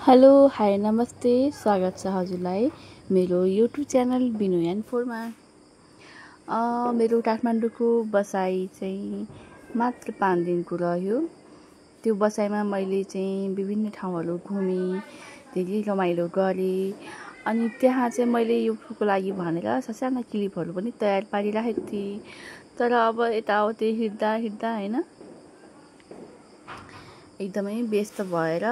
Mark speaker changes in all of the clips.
Speaker 1: Hello hi नमस्ते, स्वागत छ हजुरलाई मेरो युट्युब च्यानल बिनु एन्ड फोरमा। मेरो काठमाडौँको बसाइ चाहिँ मात्र 5 दिनको रह्यो। त्यो बसाइमा मैले चाहिँ विभिन्न ठाउँहरू घुमेँ, धेरै रमाइलो गरेँ। अनि त्यहाँ चाहिँ मैले युट्युबको लागि भनेर ससाना क्लिपहरू पनि तयार पारिराखेको थिएँ। तर अब यताउति हिँड्दा हैन एकदमै व्यस्त भएर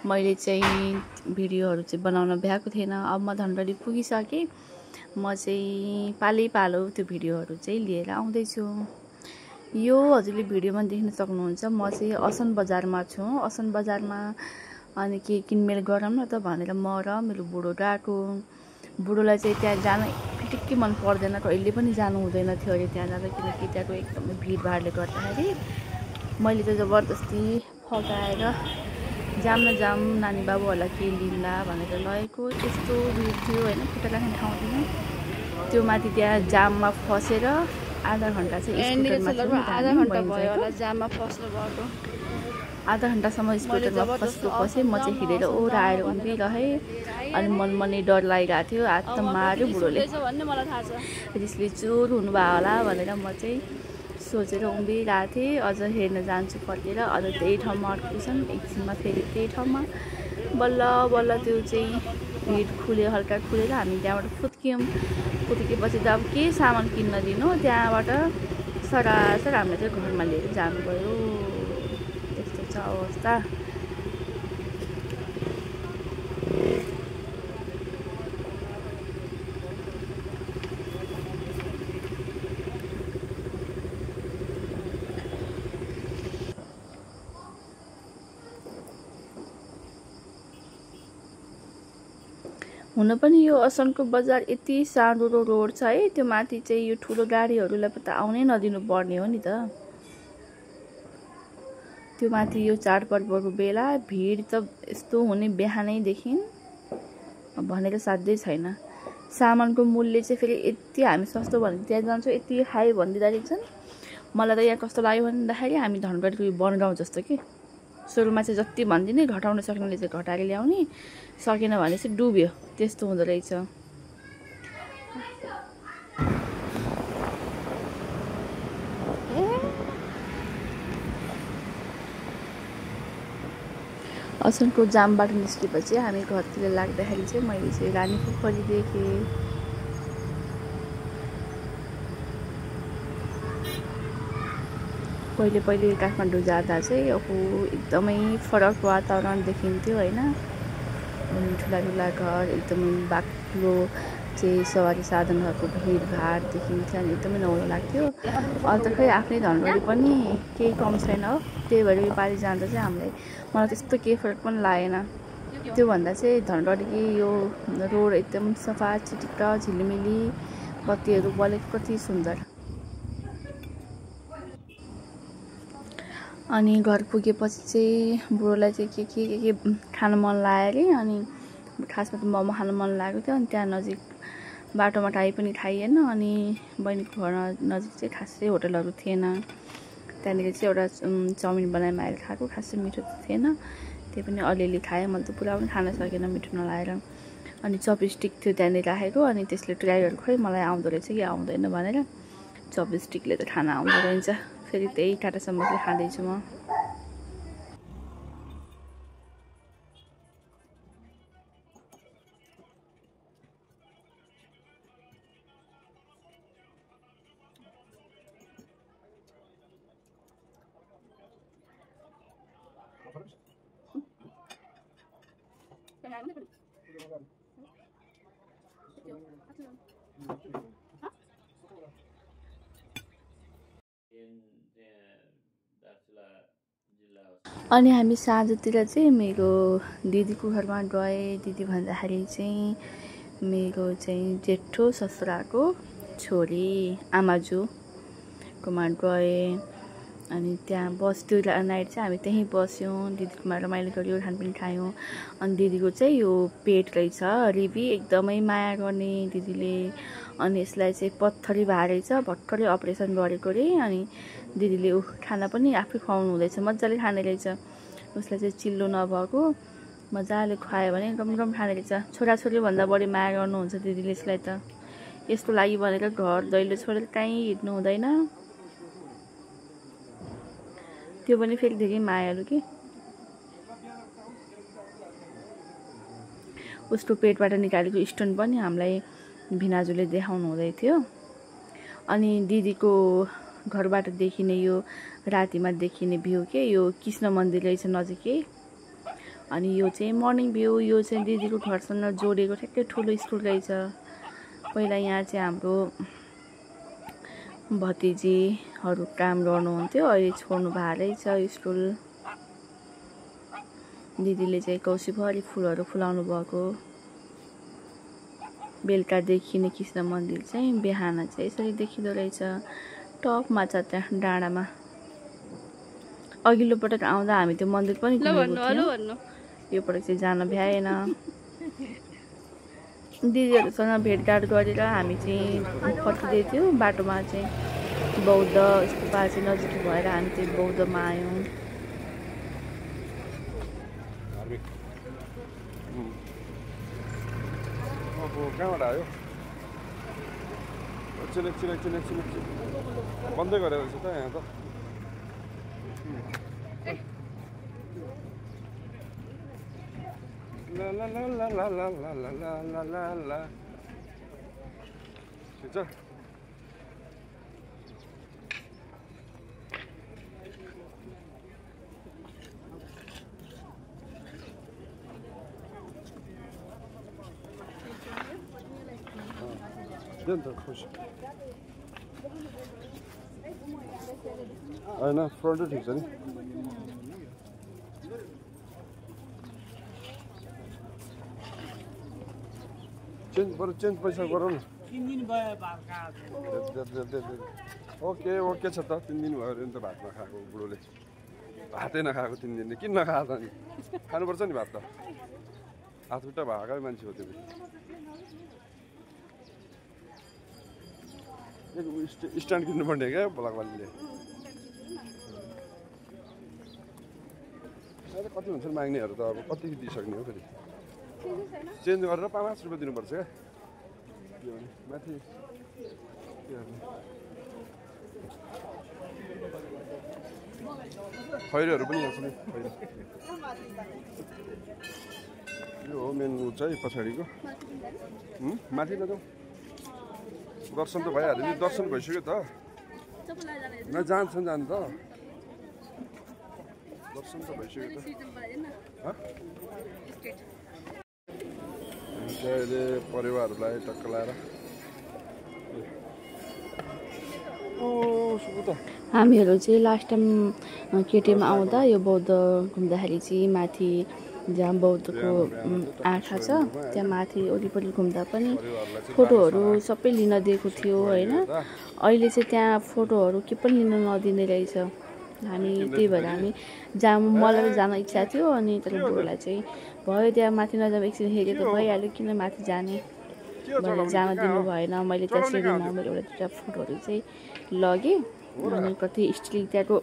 Speaker 1: मैले चाहिँ भिडियोहरू चाहिँ बनाउन भ्याएको थिएन। अब म धनगढी पुगिसकेँ। म चाहिँ पालो त्यो भिडियोहरू चाहिँ लिएर आउँदैछु। यो हजुरले भिडियोमा देख्न सक्नुहुन्छ, म चाहिँ असन बजारमा छु। असन बजारमा अनि के किनमेल गरौँ न त भनेर म र मेरो बुढो गएको। बुढोलाई चाहिँ त्यहाँ जान फिटिक्कै मन पर्दैन, कहिले पनि जानु हुँदैन थियो अरे त्यहाँ जाँदा, किनकि त्यहाँको एकदमै भिडभाडले गर्दाखेरि मैले चाहिँ जबरजस्ती फकाएर जाम न जाम नानी बाबुहरूलाई के लिन्ला भनेर लगेको। त्यस्तो भिड थियो होइन, खुट्टा राख्ने ठाउँ थिएन। त्यो माथि त्यहाँ जाममा फसेर आधा घन्टा चाहिँ आधा घन्टासम्म स्कुटरमा फसेँ। म चाहिँ हिँडेर ओह्र आएर उभिरहेँ। अनि मनमनै डर लागिरहेको थियो। हात त मार्यो बुढोले, त्यसले चोर हुनुभयो होला भनेर म चाहिँ सोचेर उभिरहेको थिएँ। अझ हेर्न जान्छु फर्केर, अझ त्यही ठाउँमा अड्कुछन्। एकछिनमा फेरि त्यही ठाउँमा बल्ल बल्ल त्यो चाहिँ भिड खुल्यो, हल्का खुलेर हामी त्यहाँबाट फुत्किएपछि त अब के सामान किन्न दिनु, त्यहाँबाट सरासर हामीले चाहिँ घरमा लिएर जानुभयो। त्यस्तो छ अवस्था। हुन पनि यो असनको बजार यति सानो रोड छ है, त्यो माथि चाहिँ यो ठुलो गाडीहरूलाई त आउनै नदिनु पर्ने हो नि त। त्यो माथि यो चाडपर्वको बेला भिड त यस्तो हुने बिहानैदेखि भनेर साध्यै छैन। सामानको मूल्य चाहिँ फेरि यति हामी सस्तो भने त्यहाँ जान्छौँ, यति हाई भनिदिँदा रहेछन्। मलाई त यहाँ कस्तो लाग्यो भन्दाखेरि हामी धनगढीको बनगाउँ जस्तो कि सुरुमा चाहिँ जति भनिदिने घटाउन सक्नेले चाहिँ घटाएर ल्याउने, सकेन भने चाहिँ डुब्यो, त्यस्तो हुँदो रहेछ। असनको जामबाट निस्केपछि हामी घरतिर लाग्दाखेरि चाहिँ मैले चाहिँ रानी पोखरी देखेँ। पहिले काठमाडौँ जाँदा चाहिँ एकदमै फरक वातावरण देखिन्थ्यो होइन। ठुला घर, एकदमै बाक्लो चाहिँ सवारी साधनहरूको भिडभाड देखिन्थ्यो अनि एकदमै नौलो लाग्थ्यो। अहिले त खै आफ्नै धनगढी पनि केही कम छैन हो। त्यही भएर यो पालि जाँदा चाहिँ मलाई त्यस्तो केही फरक पनि लागेन। त्योभन्दा चाहिँ धनगढीको यो रोड एकदम सफा चिटिक्क झिलिमिली, बत्तीहरू बलेको कति सुन्दर। अनि घर पुगेपछि चाहिँ बुढोलाई चाहिँ के खान मन लाग्यो अरे। अनि खासमा त मोमो खान मन लागेको थियो। अनि त्यहाँ नजिक बाटोमा टाइ पनि खाइएन। अनि बहिनीको घर नजिक चाहिँ खासै होटलहरू थिएन। त्यहाँनिर चाहिँ एउटा चाउमिन बनाएर आएर खाएको, खासै मिठो थिएन। त्यही पनि अलिअलि खाएँ, मैले त पुरा पनि खान सकेन मिठो नलागेर। अनि चपस्टिक थियो त्यहाँनिर राखेको, अनि त्यसले ट्राई गरेको, खै मलाई आउँदो रहेछ कि आउँदैन भनेर। चपस्टिकले त खाना आउँदो रहेछ। फेरि त्यही टाटा समोसा खाँदैछु म। अनि हामी साँझतिर चाहिँ मेरो दिदीको घरमा गएँ। दिदी भन्दाखेरि चाहिँ मेरो चाहिँ जेठो ससुराको छोरी आमाजुकोमा गएँ। अनि त्यहाँ बस्थ्यो नाइट चाहिँ हामी त्यहीँ बस्यौँ। दिदीकोमा रमाइलो गऱ्यो, खानपिन खायौँ। अनि दिदीको चाहिँ यो पेट रहेछ रिबी, एकदमै माया गर्ने दिदीले। अनि यसलाई चाहिँ पत्थरी भए रहेछ, भर्खरै अपरेसन गरेको रे। अनि दिदीले खाना पनि आफै खुवाउनु हुँदैछ, मजाले खाने रहेछ। उसलाई चाहिँ चिल्लो नभएको मजाले खुवायो भने रम खाने रहेछ। छोराछोरीभन्दा बढी माया गर्नुहुन्छ दिदीले यसलाई त। यसको लागि भनेर घर दैलो छोडेर कहीँ हिँड्नु हुँदैन। त्यो पनि फेरि धेरै मायालु कि। उसको पेटबाट निकालेको स्टोन पनि हामीलाई भिनाजुले देखाउनु हुँदै थियो। अनि दिदीको घरबाट देखिने यो रातिमा देखिने भ्यू के यो कृष्ण मन्दिर रहेछ नजिकै। अनि यो चाहिँ मर्निङ भ्यू। यो चाहिँ दिदीको घरसँग जोडेको ठ्याक्कै ठुलो स्कुल रहेछ। पहिला यहाँ चाहिँ हाम्रो भतिजीहरू काम गर्नुहुन्थ्यो, अहिले छोड्नु भएको रहेछ स्कुल। दिदीले चाहिँ कौशीभरि फुलहरू फुलाउनु भएको। बेलुका देखिने कृष्ण मन्दिर चाहिँ बिहान चाहिँ यसरी देखिँदो रहेछ। टपमा छ त्यहाँ डाँडामा। अघिल्लो पटक आउँदा हामी त्यो मन्दिर पनि घुमेको थियौँ। यो पटक चाहिँ जान भ्याएन। दिदीहरूसँग भेटघाट गरेर हामी चाहिँ फर्किँदै थियौँ। बाटोमा चाहिँ बौद्ध स्तूपा चाहिँ नजिकै भएर हामी चाहिँ बौद्धमा आयौँ।
Speaker 2: कहाँबाट आयो? बन्दै गरेको रहेछ त यहाँ त। ला ला ला ला ला ला ला ला ला ला ला। ठिक छ। होइन फ्रन्टै ठिक छ नि। चेन्ज पैसा गरौँ न।
Speaker 3: 3 दिन भयो भात खाएको।
Speaker 2: ओके ओके छ त। 3 दिन भयो अरे नि त भात नखाएको बुढोले। भातै नखाएको 3 दिन किन नखाएको त अनि? खानुपर्छ नि भात त। हात खुट्टा भएकै मान्छे हो त्यो। स्ट्यान्ड किन्नुपर्ने क्या भोलाकवालीले। कति हुन्छ माग्नेहरू त अब कति दिइसक्ने हो फेरि। चेन्ज गरेर 5 रुपियाँ दिनुपर्छ क्या। के भने माथि खैरोहरू पनि यहाँ छ नि। यो हो मेन ऊ चाहिँ पछाडिको। माथि नजाउँ। दर्शन त भइहाल्यो नि। दर्शन भइसक्यो त। जान्छ जानु त। दर्शन त भइसक्यो त। अहिले परिवारहरूलाई टक्क लाएर
Speaker 1: हामीहरू चाहिँ लास्ट टाइम केटीमा आउँदा यो बौद्ध घुम्दाखेरि चाहिँ माथि जहाँ बौद्धको आँखा छ त्यहाँ माथि वरिपरि घुम्दा पनि फोटोहरू सबै लिन दिएको थियो होइन। अहिले चाहिँ त्यहाँ फोटोहरू के पनि लिन नदिने रहेछ। हामी त्यही भएर हामी मलाई जान इच्छा थियो। अनि तर बुढोलाई चाहिँ भयो त्यहाँ माथि नजाउँ एकछिन हेऱ्यो त भइहाल्यो किन माथि जाने भनेर जान दिनु भएन। मैले त्यहाँ सिँढीमा मेरो एउटा दुईवटा फोटोहरू चाहिँ लगेँ। अनि कति स्टिल त्यहाँको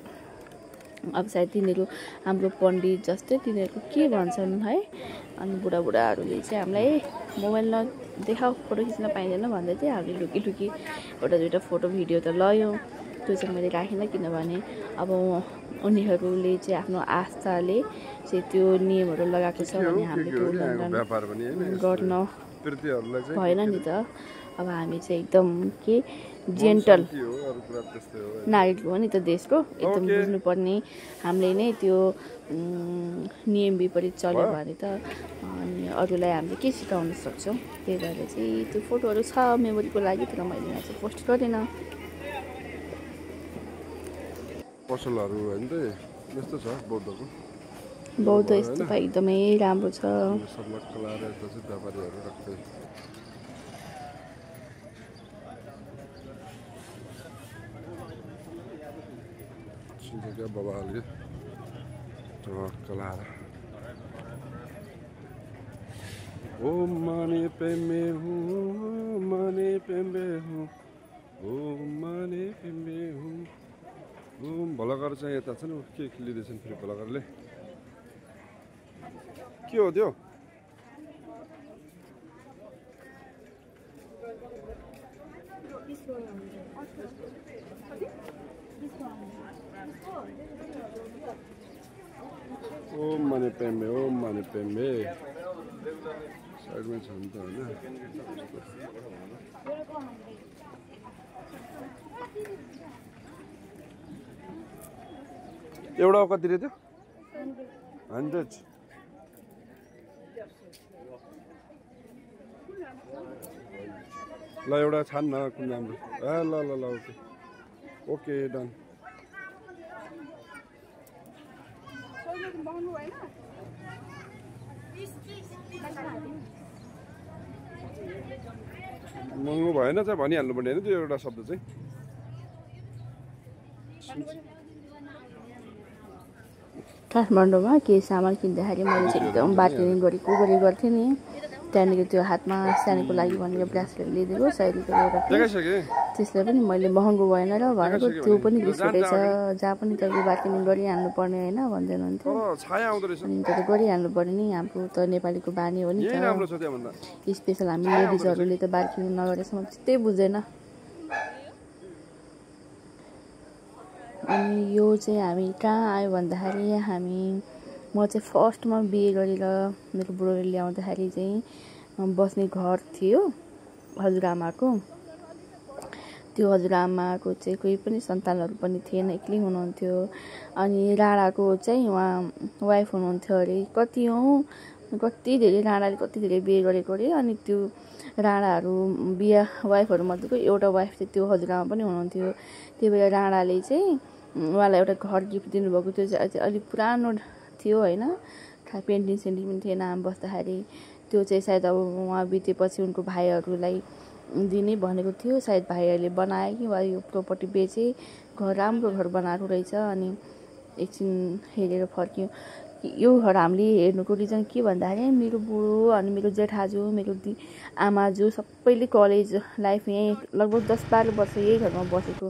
Speaker 1: अब सायद तिनीहरू हाम्रो पण्डित जस्तै तिनीहरूको के भन्छन् है। अनि बुढाबुढाहरूले चाहिँ हामीलाई मोबाइल नदेखाऊ फोटो खिच्न पाइँदैन भन्दै थियो। हामीले लुकी एउटा दुईवटा फोटो भिडियो त लयौँ। त्यो चाहिँ मैले राखिनँ किनभने अब उनीहरूले चाहिँ आफ्नो आस्थाले चाहिँ त्यो नियमहरू लगाएको छ भने हामीले त्यो उल्लङ्घन गर्न भएन नि त। अब हामी चाहिँ एकदम के जेन्टल नागरिक हो नि त देशको। एकदम बुझ्नुपर्ने। हामीले नै त्यो नियम विपरीत चल्यो भने त अनि अरूलाई हामीले के सिकाउन सक्छौँ। त्यही भएर चाहिँ त्यो फोटोहरू छ मेमोरीको लागि। तर मैले यहाँ चाहिँ पोस्ट गरेन।
Speaker 2: पसलहरू होइन त यस्तो छ बौद्धको।
Speaker 1: बौद्ध स्तूपा एकदमै राम्रो छ।
Speaker 2: व्यापारीहरू राख्दै क्या बाबाले कलाएर ओ माने पे में हूँ माने पे में हूँ ओ माने पे में हूँ। भोलागर चाहिँ यता छ नि के लिँदैछन् फेरि भोलागरले के हो त्यो? ओम माने पेम्बे, ओम माने पेम्बे। साइडमा छ नि त हैन। एउटा कति रे त्यो? 100। ल एउटा छान न कुन राम्रो। ल ल ल ओके। Okay done. महँगो भएन चाहिँ भनिहाल्नु पर्ने होइन त्यो एउटा शब्द चाहिँ।
Speaker 1: काठमाडौँमा केही सामान किन्दाखेरि मैले चाहिँ एकदम बार्गेनिङ गरेको गर्थेँ नि। त्यहाँनिर त्यो हातमा सानोको लागि भनेर ब्रासलेट लिइदिएको सहेलीको एउटा त्यसलाई पनि मैले महँगो भएन र भनेको त्यो पनि रिस उठेछ। जहाँ पनि तपाईँले बार्गेनिङ गरिहाल्नु पर्ने होइन भन्दै हुनुहुन्थ्यो। अनि त्यो त गरिहाल्नु पर्ने नि, हाम्रो त नेपालीको बानी हो नि त। स्पेसल हामी लेडिजहरूले त बार्गेनिङ नगरेसम्म त्यस्तै बुझ्दैन। अनि यो चाहिँ हामी कहाँ आयो भन्दाखेरि म चाहिँ फर्स्टमा बिहे गरेर मेरो बुढोले ल्याउँदाखेरि चाहिँ बस्ने घर थियो हजुरआमाको। त्यो हजुरआमाको चाहिँ कोही पनि सन्तानहरू पनि थिएन, एक्लै हुनुहुन्थ्यो। अनि राणाको चाहिँ उहाँ वाइफ हुनुहुन्थ्यो अरे। कति धेरै राणाले कति धेरै बिहे गरेको अरे। अनि त्यो राणाहरू वाइफहरू मध्येको एउटा वाइफ चाहिँ त्यो हजुरआमा पनि हुनुहुन्थ्यो। त्यही भएर राणाले चाहिँ उहाँलाई एउटा घर गिफ्ट दिनुभएको। त्यो चाहिँ अलिक पुरानो थियो होइन, पेन्टिङ सेन्टिङ पनि थिएन हामी बस्दाखेरि। त्यो चाहिँ सायद अब उहाँ बितेपछि उनको भाइहरूलाई दिने भनेको थियो। सायद भाइहरूले बनायो कि वा यो प्रोपर्टी बेचे घर राम्रो घर बनाएको रहेछ। अनि एकछिन हेरेर फर्क्यौँ। यो घर हामीले हेर्नुको रिजन के भन्दाखेरि मेरो बुढो अनि मेरो जेठाजु मेरो आमाजु सबैले कलेज लाइफ यहीँ लगभग 10-12 वर्ष यही घरमा बसेको।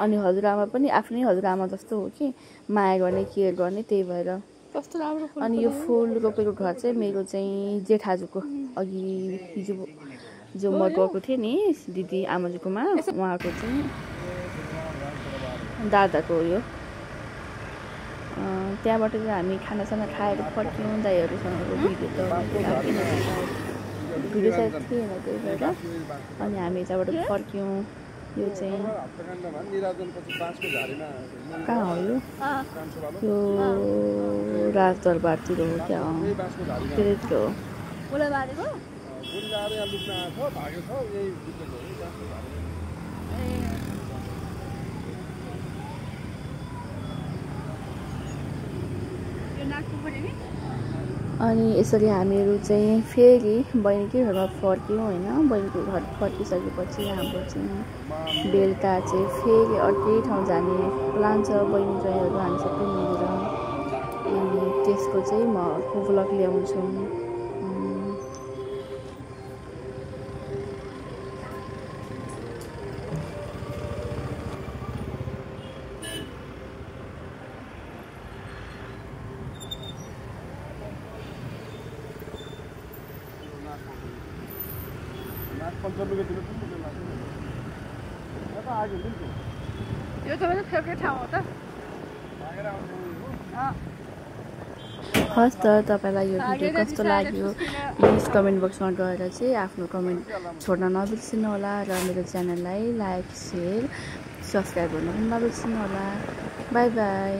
Speaker 1: अनि हजुरआमा पनि आफ्नै हजुरआमा जस्तो हो कि माया गर्ने केयर गर्ने। त्यही भएर कस्तो राम्रो। अनि यो फुल रोपेको घर चाहिँ मेरो चाहिँ जेठाजुको अघि हिजो जो म गएको थिएँ नि दिदी आमाजुकोमा उहाँको चाहिँ दादाको हो यो। त्यहाँबाट चाहिँ हामी खानासाना खाएर फर्क्यौँ दाइहरूसँग। भिडियो सायद थिएन त्यही भएर। अनि हामी यताबाट फर्क्यौँ। यो चाहिँ कहाँ हो यो राजदरबारतिर हो क्या? त्यहीतिर हो। अनि यसरी हामीहरू चाहिँ फेरि बहिनीकै घरमा फर्क्यौँ होइन। बहिनीको घर फर्किसकेपछि हाम्रो चाहिँ बेलुका चाहिँ फेरि अर्कै ठाउँ जाने प्लान छ। बहिनी ज्वाइँहरू हामी सबै मिलेर। अनि त्यसको चाहिँ म अर्को भ्लग ल्याउँछु। यो तपाईँको फेभरेट ठाउँ हो त? हस् त, तपाईँलाई यो भिडियो कस्तो लाग्यो प्लिज कमेन्ट बक्समा गएर चाहिँ आफ्नो कमेन्ट छोड्न नबिर्सिनु होला। र मेरो च्यानललाई लाइक, सेयर, सब्सक्राइब गर्न पनि नबिर्सिनु होला। By by.